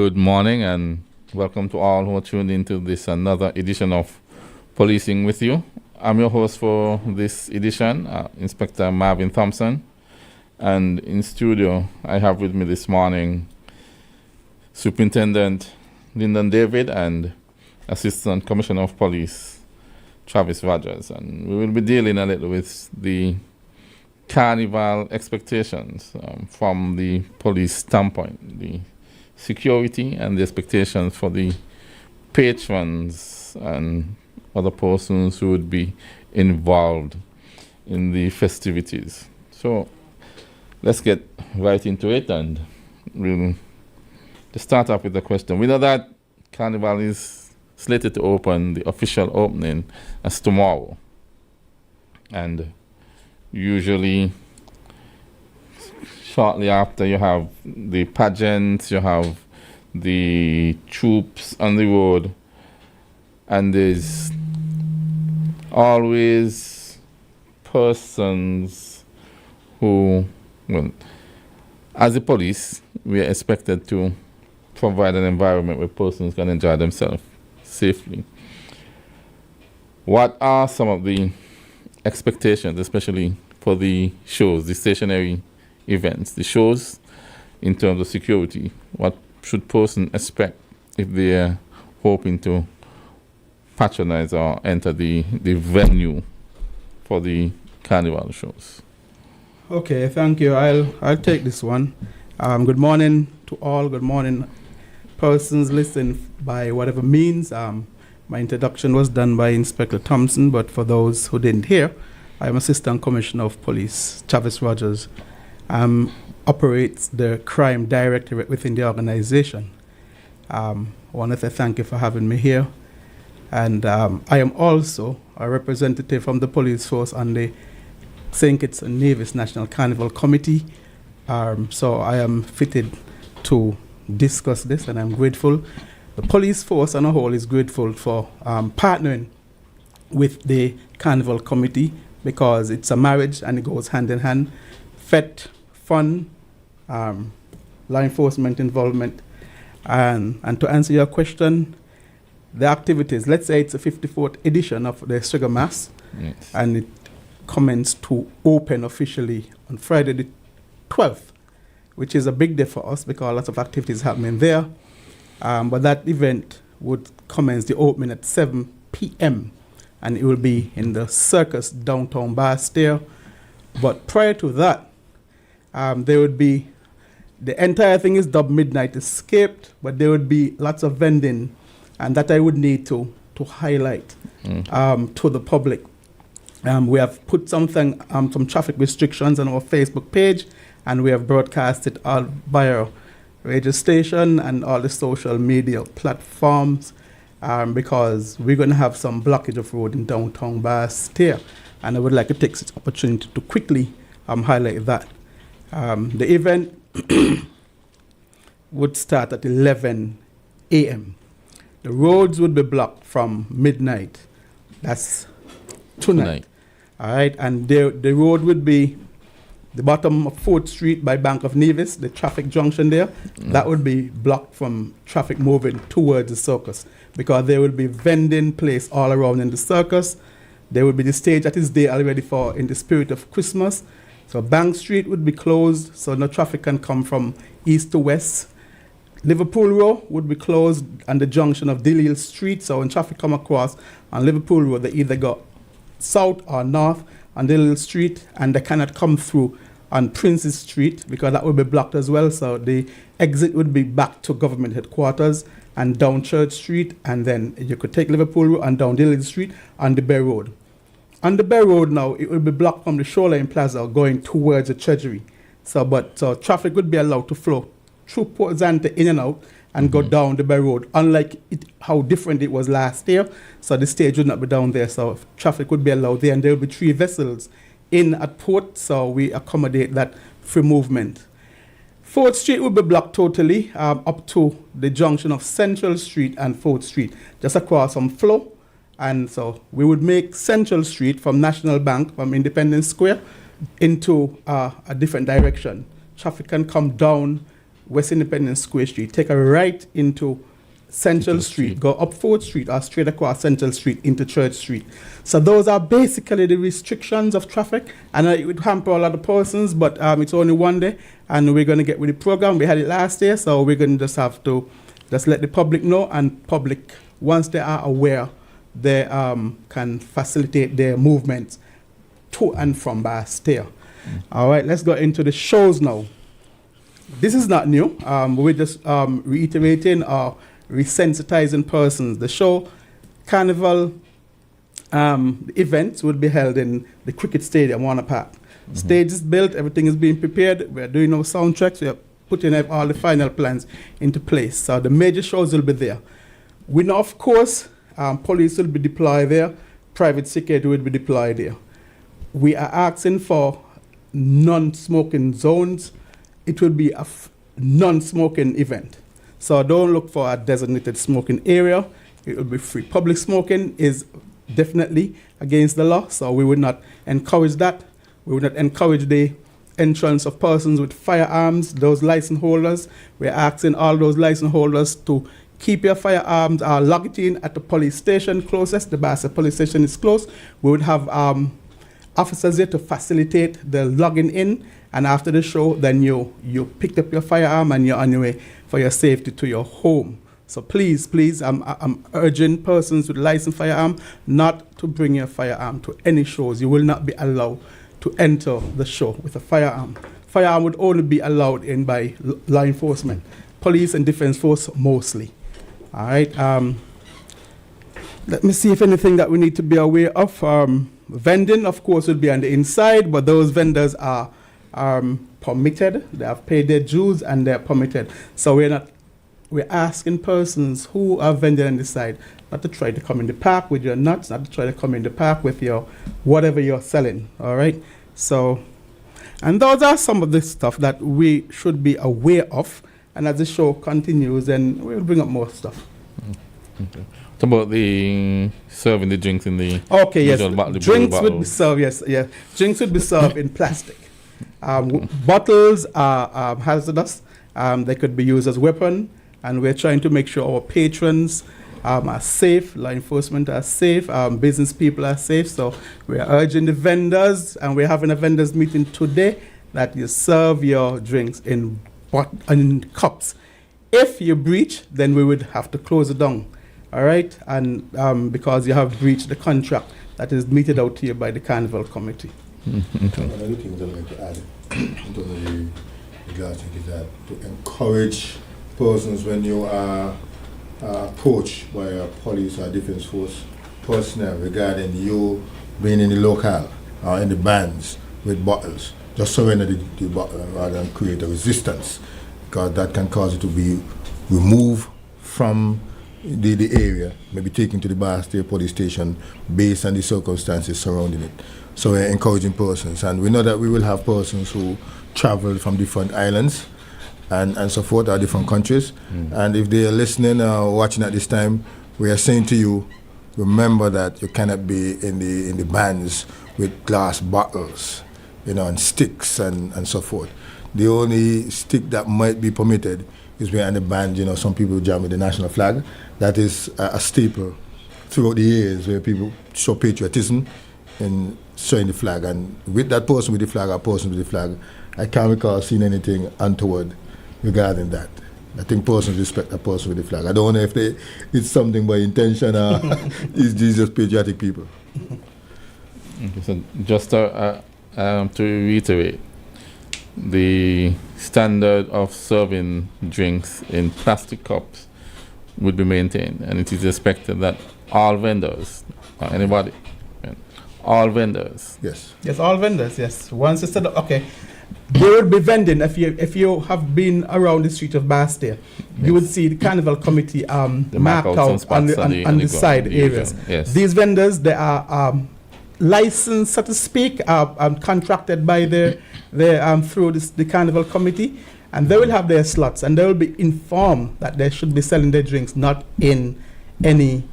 Good morning and welcome to all who are tuned into this another edition of Policing with You. I'm your host for this edition, Inspector Marvin Thompson. And in studio, I have with me this morning Superintendent Lyndon David and Assistant Commissioner of Police Travis Rogers. And we will be dealing a little with the carnival expectations from the police standpoint, the security and the expectations for the patrons and other persons who would be involved in the festivities. So let's get right into it, and we'll just start off with the question. We know that Carnival is slated to open, the official opening, as tomorrow. And usually shortly after you have the pageants, you have the troops on the road, and there's always persons who, well, as the police, we are expected to provide an environment where persons can enjoy themselves safely. What are some of the expectations, especially for the shows, the stationary events, the shows in terms of security? What should persons expect if they're hoping to patronize or enter the venue for the carnival shows? Okay, thank you. I'll take this one. Good morning to all. Good morning, persons listening by whatever means. My introduction was done by Inspector Thompson, but for those who didn't hear, I'm Assistant Commissioner of Police Travis Rogers. Operates the crime directorate within the organization. I want to say thank you for having me here. And I am also a representative from the police force on the St. Kitts and Nevis National Carnival Committee. So I am fitted to discuss this, and I'm grateful. The police force on a whole is grateful for partnering with the Carnival Committee, because it's a marriage and it goes hand in hand. FET, fun, law enforcement involvement. And to answer your question, the activities, let's say it's a 54th edition of the Sugar Mass, yes, and it commenced to open officially on Friday the 12th, which is a big day for us because lots of activities happening there. But that event would commence the opening at 7 p.m. and it will be in the Circus downtown Bastille. But prior to that, there would be, the entire thing is dubbed Midnight Escaped, but there would be lots of vending, and that I would need to highlight to the public. We have put some traffic restrictions on our Facebook page, and we have broadcast it all via radio station and all the social media platforms, because we're going to have some blockage of road in downtown Bastille, and I would like to take this opportunity to quickly highlight that. The event would start at 11 a.m. The roads would be blocked from midnight. That's tonight. All right, and the road would be the bottom of 4th Street by Bank of Nevis, the traffic junction there. That would be blocked from traffic moving towards the circus, because there will be vending placed all around in the circus. There will be the stage that is there already for in the spirit of Christmas. So Bank Street would be closed, so no traffic can come from east to west. Liverpool Road would be closed on the junction of Delisle Street, so when traffic come across on Liverpool Road, they either go south or north on Delisle Street, and they cannot come through on Princes Street because that would be blocked as well. So the exit would be back to government headquarters and down Church Street, and then you could take Liverpool Road and down Delisle Street on the Bay Road. On the Bay Road now, it will be blocked from the Shoreline Plaza going towards the Treasury. So traffic would be allowed to flow through Port Zante in and out and go down the Bay Road, unlike how different it was last year. So the stage would not be down there, so traffic would be allowed there, and there will be 3 vessels in at port, so we accommodate that free movement. 4th Street will be blocked totally up to the junction of Central Street and 4th Street, just across from Flow. And so we would make Central Street from National Bank, from Independence Square, into a different direction. Traffic can come down West Independence Square Street, take a right into Central Street, go up 4th Street or straight across Central Street into Church Street. So those are basically the restrictions of traffic, and it would hamper a lot of persons, but it's only one day, and we're going to get with the program. We had it last year, so we're going to just have to just let the public know, and public, once they are aware, they can facilitate their movements to and from Bastille. All right, let's go into the shows now. This is not new. We're just reiterating or resensitizing persons. The show, Carnival, the events will be held in the Cricket Stadium, Warner Park. Stage is built, everything is being prepared. We're doing our sound checks. We're putting all the final plans into place. So the major shows will be there. We know, of course, police will be deployed there. Private security will be deployed there. We are asking for non-smoking zones. It will be a non-smoking event. So don't look for a designated smoking area. It will be free. Public smoking is definitely against the law, so we would not encourage that. We would not encourage the entrance of persons with firearms, those license holders. We're asking all those license holders to keep your firearms or log it in at the police station closest. The Bastille police station is close. We would have officers there to facilitate the logging in, and after the show, then you picked up your firearm and you're on your way for your safety to your home. So please, I'm urging persons with licensed firearm not to bring your firearm to any shows. You will not be allowed to enter the show with a firearm. Firearm would only be allowed in by law enforcement, police and defense force mostly. All right. Let me see if anything that we need to be aware of. Vending, of course, will be on the inside, but those vendors are permitted. They have paid their dues and they're permitted. So we're asking persons who are vending on the side not to try to come in the park with your nuts, not to try to come in the park with your whatever you're selling. All right. So, and those are some of the stuff that we should be aware of. And as the show continues, then we'll bring up more stuff. Okay. What about the serving the drinks in the drinks would be served, yes. Drinks would be served in plastic. Bottles are hazardous. They could be used as weapon, and we're trying to make sure our patrons are safe, law enforcement are safe, business people are safe. So we're urging the vendors, and we're having a vendors meeting today, that you serve your drinks in cups. If you breach, then we would have to close it down. All right, and because you have breached the contract that is meted out to you by the Carnival Committee. Okay. Another thing that I'd like to add in terms of the glass thing is that to encourage persons when you are approached by a police or defense force personnel regarding you being in the locale or in the bands with bottles, just surrender the bottle rather than create a resistance, because that can cause it to be removed from the area, maybe taken to the Bastille police station based on the circumstances surrounding it. So we're encouraging persons, and we know that we will have persons who travel from different islands and so forth, or different countries. And if they are listening or watching at this time, we are saying to you, remember that you cannot be in the bands with glass bottles, and sticks and so forth. The only stick that might be permitted is where in the band, some people jam with the national flag. That is a staple throughout the years where people show patriotism in showing the flag. And with that person with the flag or person with the flag, I can't recall seeing anything untoward regarding that. I think persons respect a person with the flag. I don't know if it's something by intention or it's just patriotic people. Okay, so just to reiterate, the standard of serving drinks in plastic cups would be maintained, and it is expected that all vendors, all vendors. Yes, all vendors, yes. Once it's set up, okay. They would be vending. If you have been around the street of Bastille, you would see the Carnival Committee marked out on the side areas. Yes. These vendors, they are licensed, so to speak, contracted by through the Carnival Committee, and they will have their slots, and they will be informed that they should be selling their drinks not in any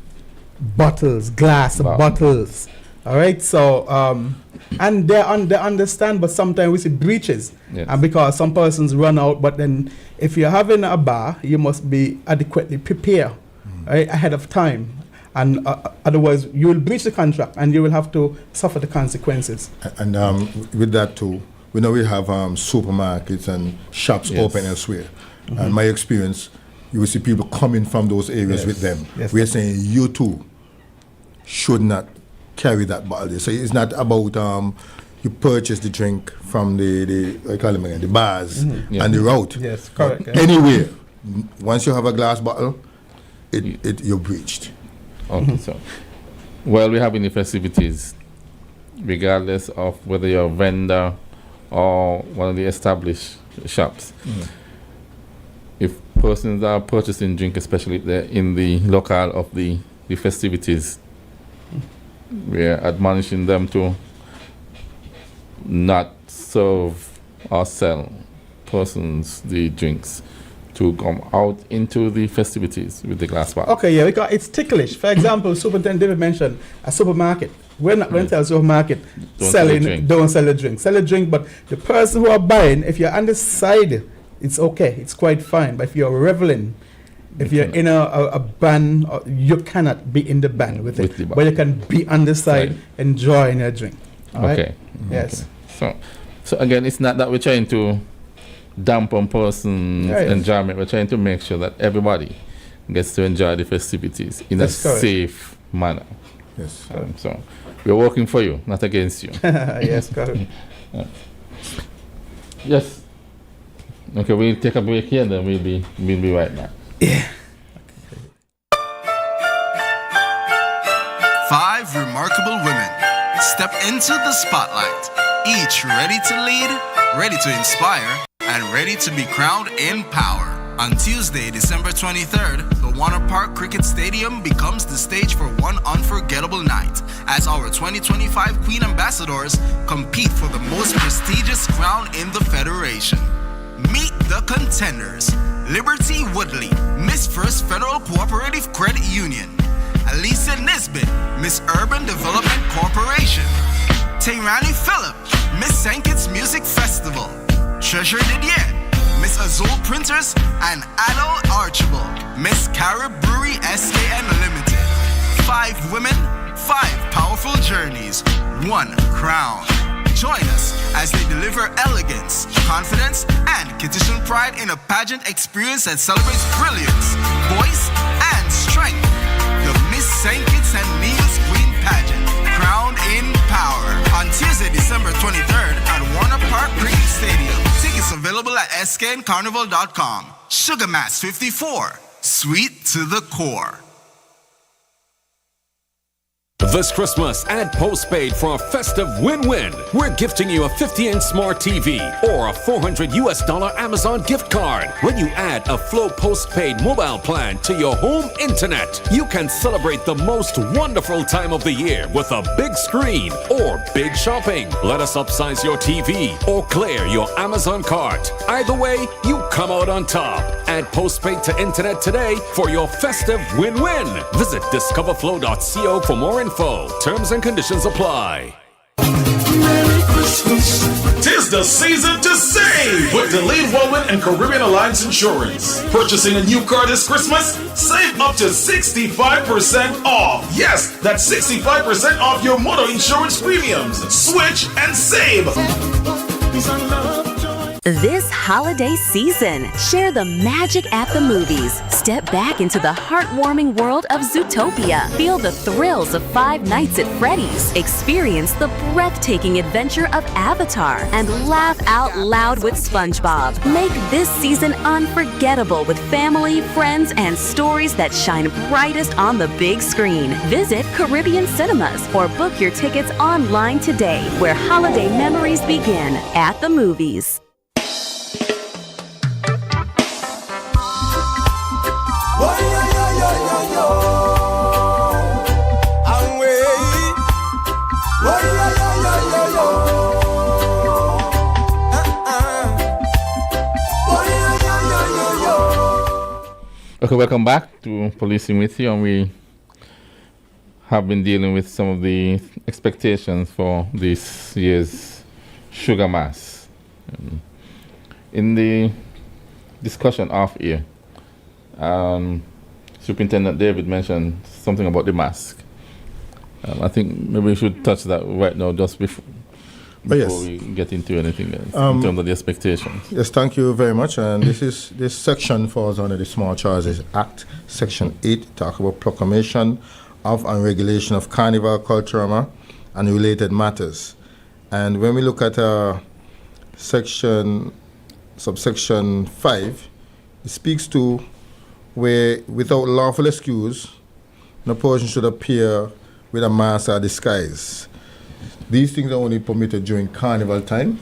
bottles, glass bottles. All right, so and they understand, but sometimes we see breaches, Yes. and because some persons run out. But then, if you're having a bar, you must be adequately prepared, right, ahead of time, and otherwise you will breach the contract and you will have to suffer the consequences. And with that too, we know we have supermarkets and shops Yes. open elsewhere. And my experience, you will see people coming from those areas Yes. with them. Yes. We're saying you too should not carry that bottle there. So it's not about you purchase the drink from the what you call them again, the bars Yeah. and the route. Yes, correct. But anywhere, once you have a glass bottle, you're breached. Okay, so while we're having the festivities, regardless of whether you're a vendor or one of the established shops, if persons are purchasing drink, especially if they're in the locale of the festivities, we're admonishing them to not serve or sell persons the drinks, to come out into the festivities with the glass bottle. Okay, yeah, because it's ticklish. For example, Superintendent David mentioned a supermarket. We're not going to tell a supermarket Don't sell a selling, drink. don't sell a drink. Sell a drink, but the person who are buying, if you're on the side, it's okay. It's quite fine. But if you're reveling, if You you're in a band, you cannot be in the band with With it. the But you can be on the side Right. enjoying your drink. All right? Okay. Yes. So again, it's not that we're trying to dampen person's Yeah, yeah. enjoyment. We're trying to make sure that everybody gets to enjoy the festivities in That's a correct. safe manner. Yes. So we're working for you, not against you. Yes, correct. Yes. Okay, we'll take a break here, then we'll be right back. 5 remarkable women step into the spotlight, each ready to lead, ready to inspire, and ready to be crowned in power. On Tuesday, December 23rd, the Warner Park Cricket Stadium becomes the stage for one unforgettable night as our 2025 Queen Ambassadors compete for the most prestigious crown in the Federation. Meet the contenders: Liberty Woodley, Miss First Federal Cooperative Credit Union; Alicia Nisbet, Miss Urban Development Corporation; Tayrani Phillip, Miss St. Kitts Music Festival; Treasure Didier, Miss Azul Printers; and Adol Archibald, Miss Carib Brewery SKN Limited. 5 women, 5 powerful journeys, 1 crown. Join us as they deliver elegance, confidence, and Kittitian pride in a pageant experience that celebrates brilliance, voice, and strength. The Miss St. Kitts and Nevis Queen Pageant, crowned in power, on Tuesday, December 23rd at Warner Park Cricket Stadium. Tickets available at skncarnival.com. Sugar Mass 54, sweet to the core. This Christmas, add postpaid for a festive win-win. We're gifting you a 50-inch smart TV or a $400 Amazon gift card. When you add a Flow postpaid mobile plan to your home internet, you can celebrate the most wonderful time of the year with a big screen or big shopping. Let us upsize your TV or clear your Amazon cart. Either way, you come out on top. Add postpaid to internet today for your festive win-win. Visit discoverflow.co for more info. Terms and conditions apply. Tis the season to save with Delayed Enrollment and Caribbean Alliance Insurance. Purchasing a new car this Christmas, save up to 65% off. Yes, that's 65% off your motor insurance premiums. Switch and save. This holiday season, share the magic at the movies. Step back into the heartwarming world of Zootopia. Feel the thrills of 5 Nights at Freddy's. Experience the breathtaking adventure of Avatar. And laugh out loud with SpongeBob. Make this season unforgettable with family, friends, and stories that shine brightest on the big screen. Visit Caribbean Cinemas or book your tickets online today, where holiday memories begin at the movies. Okay, welcome back to Policing with you, and we have been dealing with some of the expectations for this year's Sugar Mass. In the discussion off air, Superintendent David mentioned something about the mask. I think maybe we should touch that right now, just before we get into anything else in terms of the expectations. Yes, thank you very much. And this section falls under the Small Charges Act, Section 8, talk about proclamation of and regulation of carnival culture and related matters. And when we look at subsection 5, it speaks to where without lawful excuse, no person should appear with a mask or disguise. These things are only permitted during carnival time.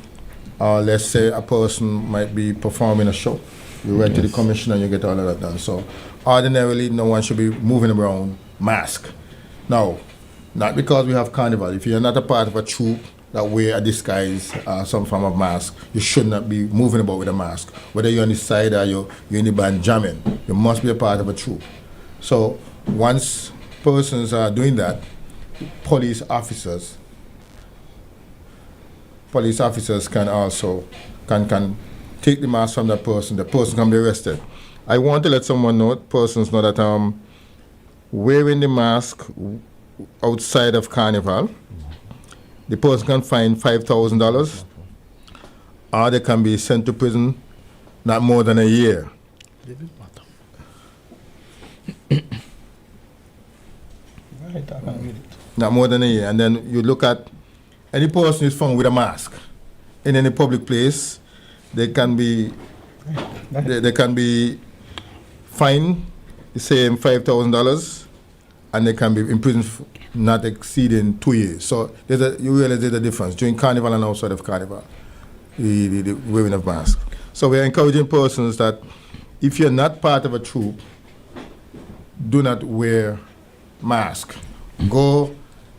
Let's say a person might be performing a show. You write to the commission and you get all of that done. So ordinarily, no one should be moving around mask. Now, not because we have carnival. If you're not a part of a troupe that wear a disguise, some form of mask, you should not be moving about with a mask. Whether you're on the side or you're in the band jamming, you must be a part of a troupe. So once persons are doing that, police officers can also can take the mask from that person. The person can be arrested. I want to let persons know that wearing the mask outside of carnival, the person can fine $5,000, or they can be sent to prison not more than a year. Not more than a year. And then you look at any person who is found with a mask in any public place, they can be fined the same $5,000, and they can be imprisoned not exceeding 2 years. So you realize there's a difference during carnival and outside of carnival, the wearing of masks. So we're encouraging persons that if you're not part of a troupe, do not wear mask. Go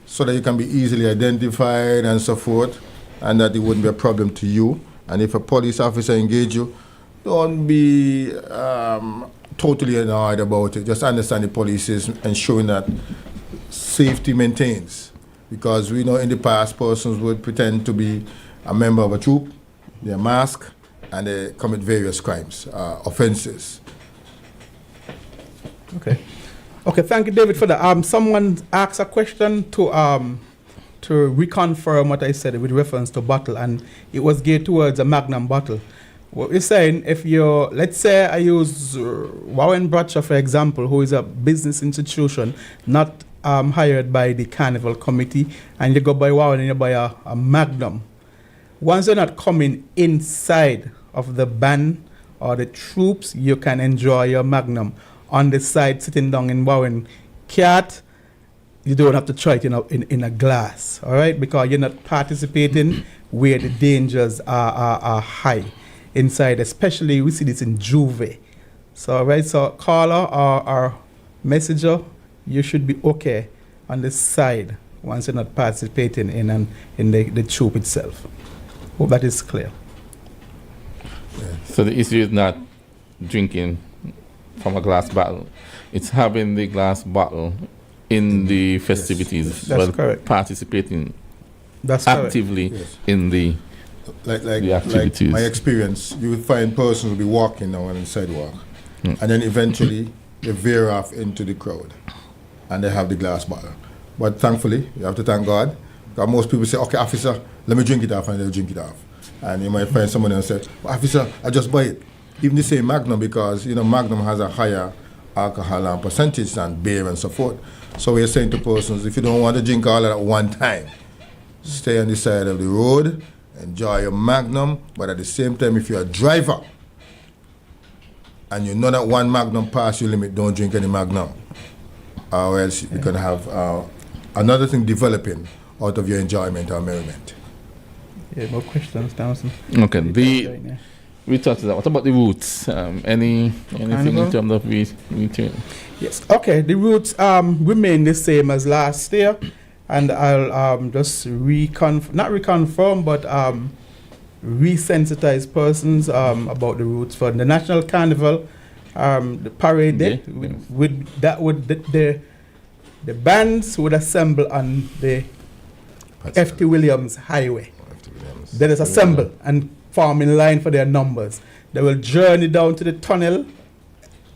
so that you can be easily identified and so forth, and that it wouldn't be a problem to you. And if a police officer engage you, don't be totally annoyed about it. Just understand the police is ensuring that safety maintains. Because we know in the past, persons would pretend to be a member of a troop, they're masked, and they commit various crimes, offenses. Okay, thank you, David, for that. Someone asked a question to reconfirm what I said with reference to bottle, and it was geared towards a Magnum bottle. What we're saying, if you're, let's say I use Warren Bradshaw, for example, who is a business institution, not hired by the Carnival Committee, and you go by Warren and you buy a Magnum. Once you're not coming inside of the band or the troops, you can enjoy your Magnum. On the side, sitting down in Warren Cat, you don't have to try it in a glass, all right? Because you're not participating where the dangers are high inside, especially we see this in Juve. So, right, so caller or messenger, you should be okay on the side once you're not participating in the troop itself. Hope that is clear. So the issue is not drinking from a glass bottle. It's having the glass bottle in the festivities. That's correct. Participating actively in the activities. Like my experience, you would find persons will be walking now on the sidewalk, and then eventually they veer off into the crowd, and they have the glass bottle. But thankfully, you have to thank God, because most people say, "Okay, officer, let me drink it off," and they'll drink it off. And you might find someone else say, well, "Officer, I just buy it." Even the same Magnum, because Magnum has a higher alcohol and percentage than beer and so forth. So we're saying to persons, if you don't want to drink all at one time, stay on the side of the road, enjoy your Magnum, but at the same time, if you're a driver and you know that one Magnum past your limit, don't drink any Magnum, or else you can have another thing developing out of your enjoyment or merriment. Yeah, more questions, Townsend? Okay, we touched that. What about the routes? Anything in terms of return? Yes. Okay. The routes remain the same as last year, and I'll just not reconfirm, but resensitize persons about the routes for the National Carnival, the parade day. The the bands would assemble on the F.T. Williams Highway. They just assemble and form in line for their numbers. They will journey down to the tunnel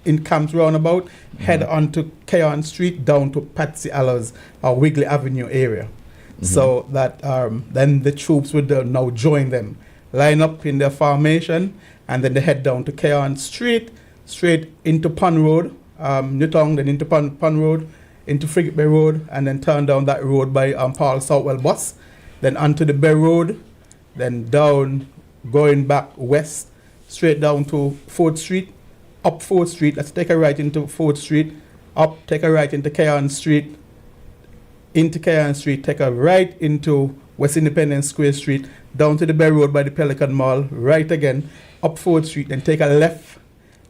in Camps Roundabout, head on to Keon Street, down to Patsy Allers or Wigley Avenue area. So that then the troops would now join them, line up in their formation, and then they head down to Keon Street, straight into Pond Road, Newtown, then into Pond Road, into Frigate Bay Road, and then turn down that road by Paul Southwell Bus, then onto the Bay Road, then down, going back west, straight down to 4th Street, up 4th Street, let's take a right into 4th Street, up, take a right into Keon Street, into Keon Street, take a right into West Independence Square Street, down to the Bay Road by the Pelican Mall, right again, up 4th Street, then take a left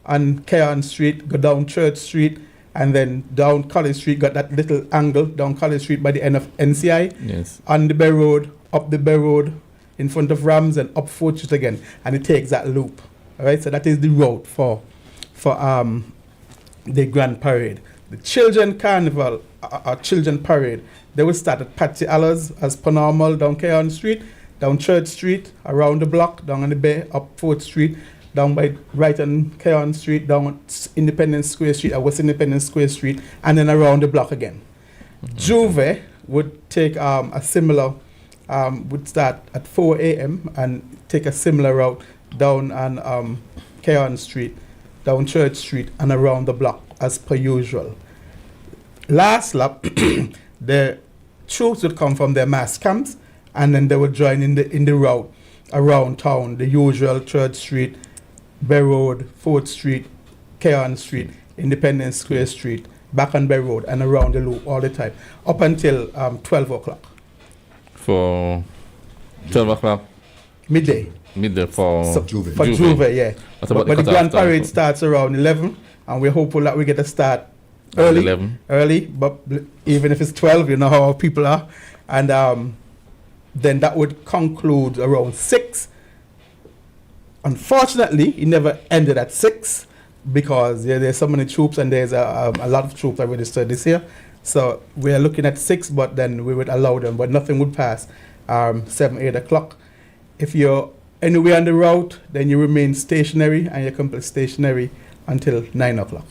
on Keon Street, go down Church Street, and then down College Street, got that little angle down College Street by the end of NCI, Yes. on the Bay Road, up the Bay Road, in front of Rams, and up 4th Street again, and it takes that loop. All right, so that is the route for the Grand Parade. The Children Carnival, Children Parade, they will start at Patsy Allers as per normal, down Keon Street, down Church Street, around the block, down on the Bay, up 4th Street, down by right on Keon Street, down Independence Square Street, West Independence Square Street, and then around the block again. Juve would take a similar, would start at 4 a.m. and take a similar route down on Keon Street, down Church Street, and around the block as per usual. Last lap, the troops would come from their mass camps, and then they would join in the route around town, the usual Church Street, Bay Road, 4th Street, Keon Street, Independence Square Street, back on Bay Road, and around the loop all the time, up until 12 o'clock. For 12 o'clock, Midday. midday for Juve. For Juve, yeah. What about But the cutoff Grand time? Parade starts around 11, and we're hopeful that we get a start Around early. 11. But even if it's 12, you know how our people are. And then that would conclude around 6. Unfortunately, it never ended at 6 because there's so many troops, and there's a lot of troops that registered this year. So we're looking at 6, but then we would allow them, but nothing would pass 7, 8 o'clock. If you're anywhere on the route, then you remain stationary, and you can play stationary until 9 o'clock.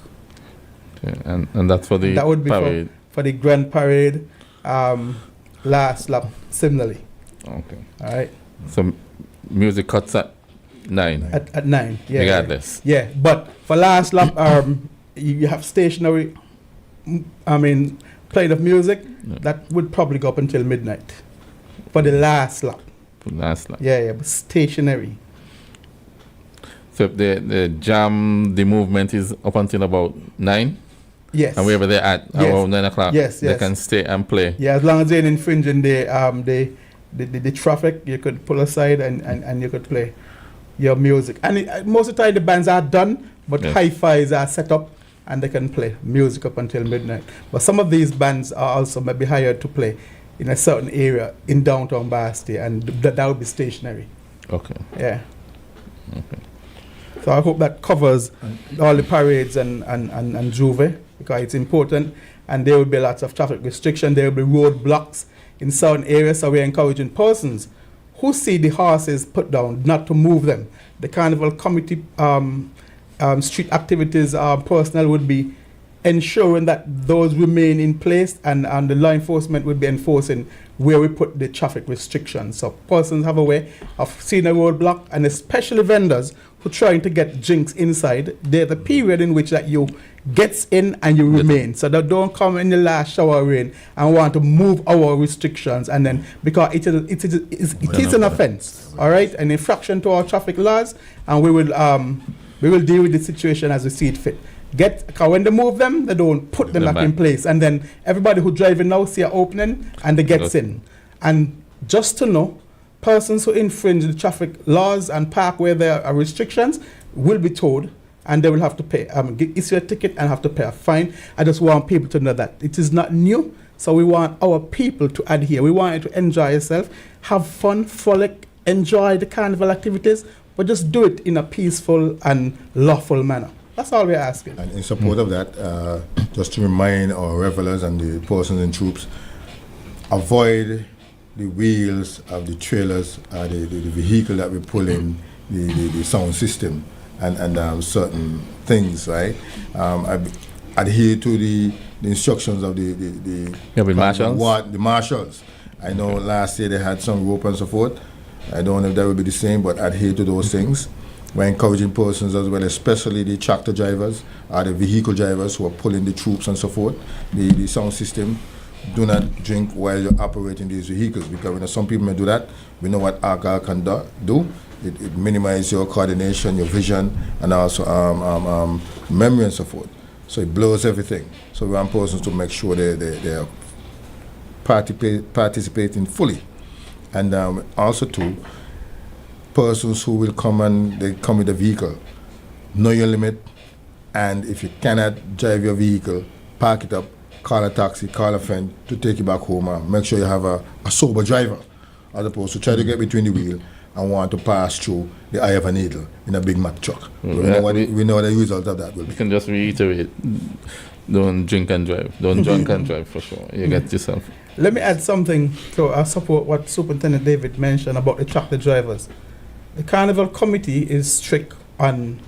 Okay, and that's for the That would be parade. for the Grand Parade, last lap, similarly. Okay. All right, So music cuts at 9. at 9. Yeah, Regardless. Yeah, but for last lap, you have stationary. Playing of music that would probably go up until midnight for the last lap. For last lap. Yeah, but stationary. So if the jam, the movement is up until about 9, Yes. and wherever they're at Yes. around 9 o'clock, Yes, they yes. can stay and play. Yeah, as long as they're infringing the traffic, you could pull aside and you could play your music. And most of the time the bands are done, but Yes. hi-fis are set up and they can play music up until midnight. But some of these bands are also maybe hired to play in a certain area in downtown Basti, and that would be stationary. Okay. Yeah. Okay. So I hope that covers all the parades and Juve, because it's important, and there will be lots of traffic restriction. There will be road blocks in certain areas, so we're encouraging persons who see the horses put down not to move them. The carnival committee street activities personnel would be ensuring that those remain in place, and the law enforcement would be enforcing where we put the traffic restrictions. So persons have a way of seeing a roadblock, and especially vendors who are trying to get drinks inside. There's a period in which that you gets in and you remain. So that don't come in the last shower rain and want to move our restrictions, and then because it is an offense, all right, an infraction to our traffic laws, and we will deal with the situation as we see it fit. Because when they move them, they don't put them back in place, and then everybody who driving now see an opening and they gets in. And just to know, persons who infringe the traffic laws and park where there are restrictions will be told, and they will have to pay, issue a ticket and have to pay a fine. I just want people to know that it is not new, so we want our people to adhere. We want you to enjoy yourself, have fun, frolic, enjoy the carnival activities, but just do it in a peaceful and lawful manner. That's all we're asking. And in support of that, just to remind our revelers and the persons in troops, avoid the wheels of the trailers, the vehicle that we pull in, the sound system, and certain things, right? Adhere to the instructions of the marshals? The marshals. I know last year they had some rope and so forth. I don't know if that will be the same, but adhere to those things. We're encouraging persons as well, especially the tractor drivers, the vehicle drivers who are pulling the troops and so forth, the sound system. Do not drink while you're operating these vehicles, because we know some people may do that. We know what alcohol can do. It minimizes your coordination, your vision, and also memory and so forth. So it blows everything. So we want persons to make sure they are participating fully. And also too, persons who will come and they come with a vehicle, know your limit, and if you cannot drive your vehicle, park it up, call a taxi, call a friend to take you back home, and make sure you have a sober driver, as opposed to try to get between the wheel and want to pass through the eye of a needle in a big Mack truck. We know the result of that will be. We can just reiterate, don't drink and drive. Don't drink and drive for sure. You get yourself. Let me add something to support what Superintendent David mentioned about the tractor drivers. The Carnival Committee is strict on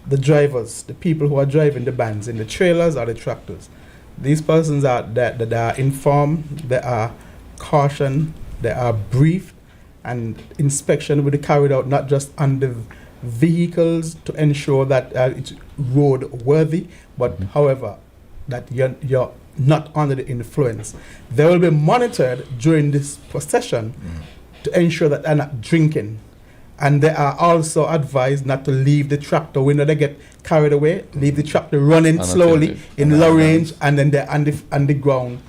the drivers, the people who are driving the bands in the trailers or the tractors. These persons are that are informed, they are cautioned, they are briefed, and inspection will be carried out not just on the vehicles to ensure that it's road worthy, but however that you're not under the influence. They will be monitored during this procession to ensure that they're not drinking. And they are also advised not to leave the tractor when they get carried away. Leave the tractor running slowly in low range, and then they're on the ground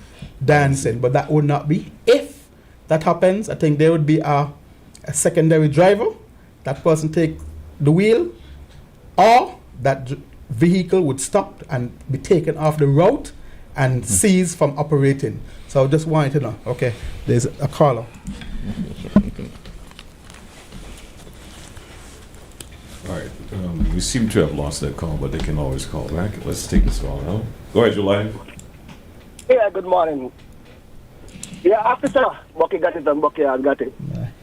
dancing. But that would not be. If that happens, I think there would be a secondary driver. That person take the wheel, or that vehicle would stop and be taken off the route and cease from operating. So I just wanted to know. Okay, there's a caller. All right, we seem to have lost that call, but they can always call back. Let's take this call now. Go ahead, July. Yeah, good morning. Yeah, Officer Bucky got it and Bucky has got it.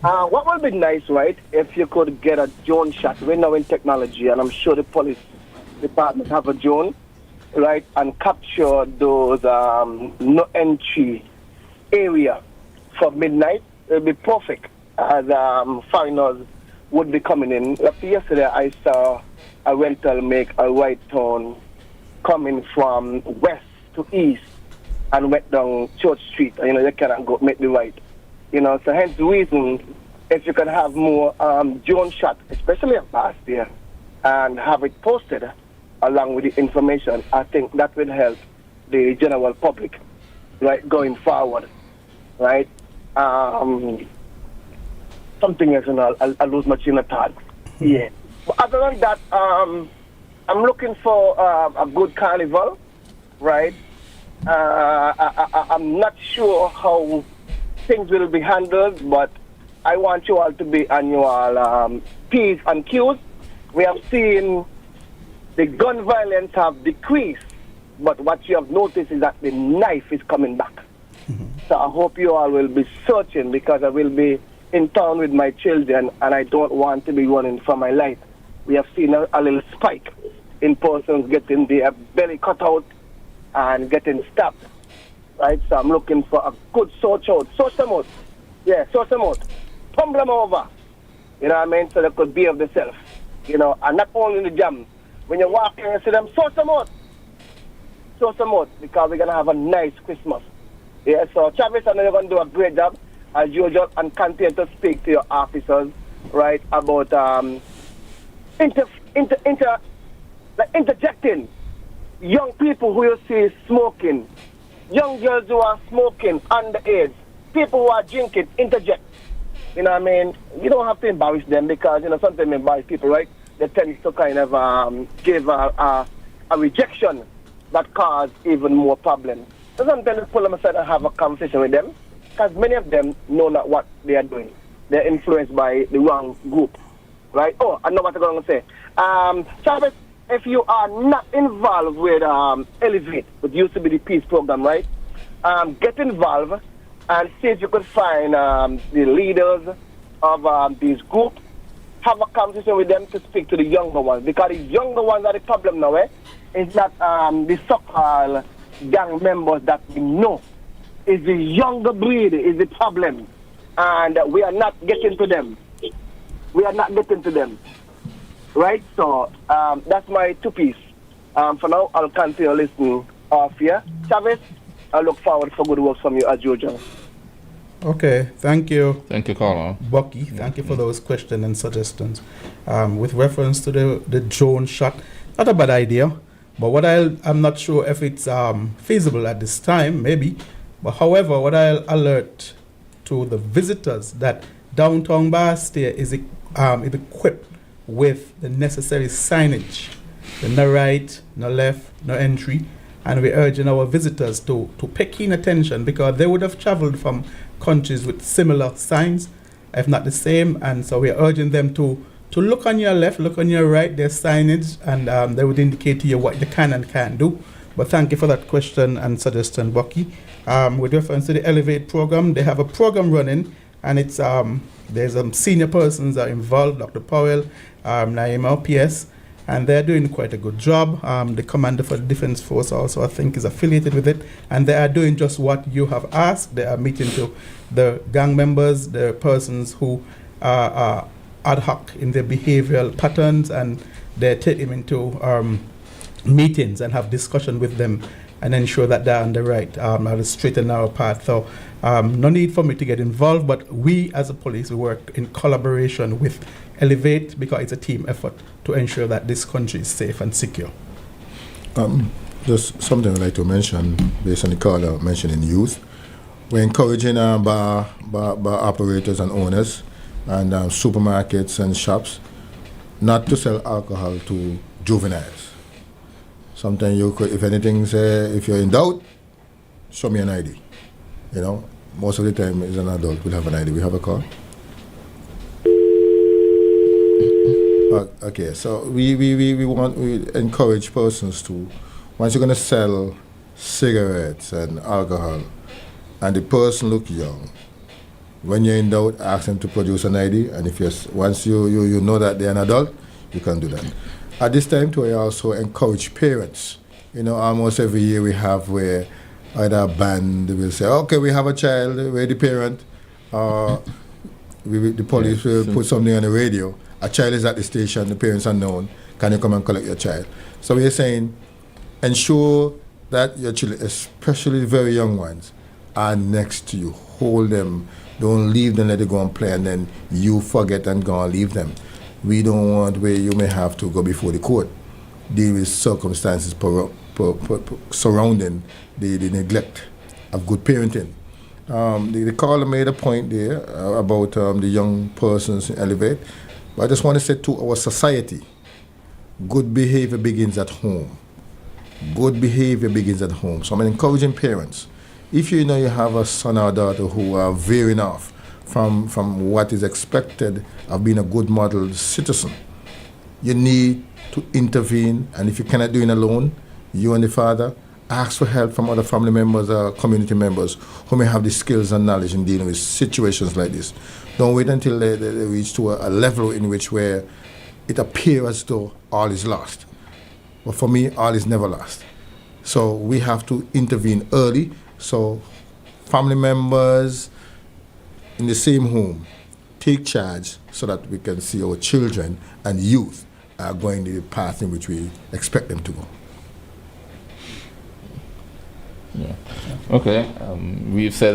What would be nice, right, if you could get a drone shot. We're now in technology, and I'm sure the police department have a drone, right, and capture those no entry area for midnight. It would be perfect as foreigners would be coming in. Like yesterday, I saw a rental make a right turn coming from west to east and went down Church Street. You know, they cannot go make the right. You know, so hence the reason, if you can have more drone shot, especially last year, and have it posted along with the information, I think that will help the general public, right, going forward, right? Something else, and I'll lose my chain of thought. Yeah. But other than that, I'm looking for a good carnival, right? I'm not sure how things will be handled, but I want you all to be on your P's and Q's. We have seen the gun violence have decreased, but what you have noticed is that the knife is coming back. So I hope you all will be searching, because I will be in town with my children, and I don't want to be running for my life. We have seen a little spike in persons getting their belly cut out and getting stabbed, right? So I'm looking for a good search out. Search them out. Yeah, search them out. Tumble them over. You know what I mean? So they could be of themselves. You know, and not only in the jam. When you walk in and see them, search them out. Search them out, because we're going to have a nice Christmas. Yeah, so Travis, I know you're going to do a great job as usual, and continue to speak to your officers, right, about interjecting young people who you see smoking, young girls who are smoking underage, people who are drinking, interject. You know what I mean? You don't have to embarrass them, because, you know, sometimes embarrass people, right? They tend to kind of give a rejection that cause even more problems. So sometimes pull them aside and have a conversation with them, because many of them know not what they are doing. They're influenced by the wrong group, right? Oh, I know what I'm going to say. Travis, if you are not involved with Elevate, which used to be the peace program, right? Get involved and see if you could find the leaders of these groups. Have a conversation with them to speak to the younger ones, because the younger ones are the problem now. It's not the so-called gang members that we know. It's the younger breed is the problem, and we are not getting to them. Right? So that's my two-piece. For now, I'll continue listening off here. Chavez, I look forward for good work from you as usual. Okay, thank you. Thank you, caller. Bucky, thank you for those questions and suggestions. With reference to the drone shot, not a bad idea, but what I'm not sure if it's feasible at this time, maybe. But however, what I'll alert to the visitors that downtown Bastia is equipped with the necessary signage. No right, no left, no entry. And we're urging our visitors to pay keen attention, because they would have traveled from countries with similar signs, if not the same. And so we're urging them to look on your left, look on your right, there's signage, and they would indicate to you what you can and can't do. But thank you for that question and suggestion, Bucky. With reference to the Elevate program, they have a program running, and it's there's senior persons are involved, Dr. Powell, Naima, PS, and they're doing quite a good job. The commander for the Defense Force also, I think, is affiliated with it, and they are doing just what you have asked. They are meeting to the gang members, the persons who are ad hoc in their behavioral patterns, and they take them into meetings and have discussion with them and ensure that they're on the right, the straight and narrow path. So no need for me to get involved, but we as a police, we work in collaboration with Elevate, because it's a team effort to ensure that this country is safe and secure. Just something I'd like to mention, based on the caller mentioning youth. We're encouraging bar operators and owners and supermarkets and shops not to sell alcohol to juveniles. Sometimes you could, if anything, say, if you're in doubt, show me an ID. You know, most of the time, as an adult, we'll have an ID. We have a call. Okay, so we encourage persons to, once you're going to sell cigarettes and alcohol, and the person look young, when you're in doubt, ask them to produce an ID, and if once you know that they're an adult, you can do that. At this time, too, I also encourage parents. You know, almost every year we have where either a band will say, okay, we have a child, we're the parent, the police will put something on the radio. A child is at the station, the parents are known, can you come and collect your child? So we're saying, ensure that your children, especially the very young ones, are next to you. Hold them, don't leave them, let them go and play, and then you forget and go and leave them. We don't want where you may have to go before the court, deal with circumstances surrounding the neglect of good parenting. The caller made a point there about the young persons in Elevate. But I just want to say to our society, good behavior begins at home. Good behavior begins at home. So I'm encouraging parents, if you know you have a son or daughter who are veering off from what is expected of being a good model citizen, you need to intervene. And if you cannot do it alone, you and the father, ask for help from other family members or community members who may have the skills and knowledge in dealing with situations like this. Don't wait until they reach to a level in which where it appears as though all is lost. But for me, all is never lost. So we have to intervene early. So family members in the same home take charge so that we can see our children and youth are going the path in which we expect them to go. Yeah. Okay. We've said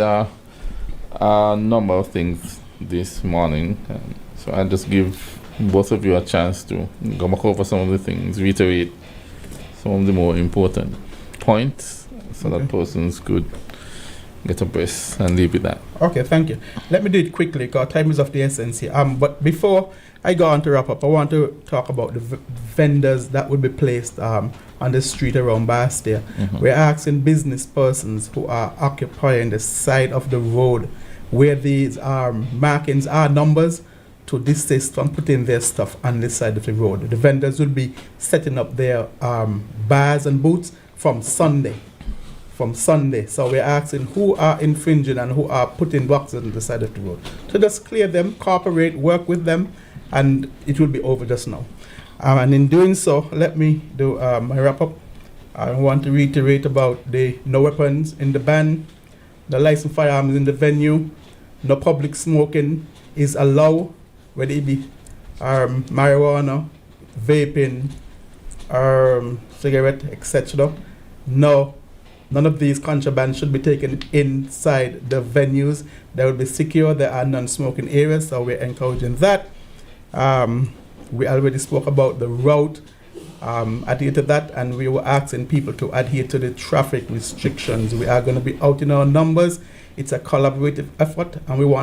a number of things this morning, so I'll just give both of you a chance to go back over some of the things, reiterate some of the more important points, so that persons could get abreast and leave with that. Okay, thank you. Let me do it quickly, because time is of the essence here. But before I go on to wrap up, I want to talk about the vendors that would be placed on the street around Bastia. Mm-hmm. We're asking business persons who are occupying the side of the road where these markings are numbers to desist from putting their stuff on the side of the road. The vendors will be setting up their bars and booths from Sunday. So we're asking who are infringing and who are putting boxes on the side of the road. So just clear them, cooperate, work with them, and it will be over just now. And in doing so, let me do my wrap up. I want to reiterate about the no weapons in the ban, the licensed firearms in the venue, no public smoking is allowed, whether it be marijuana, vaping, cigarette, etc. No, none of these contraband should be taken inside the venues. They will be secure. There are non-smoking areas, so we're encouraging that. We already spoke about the route, adhere to that, and we were asking people to adhere to the traffic restrictions. We are going to be out in our numbers. It's a collaborative effort, and we want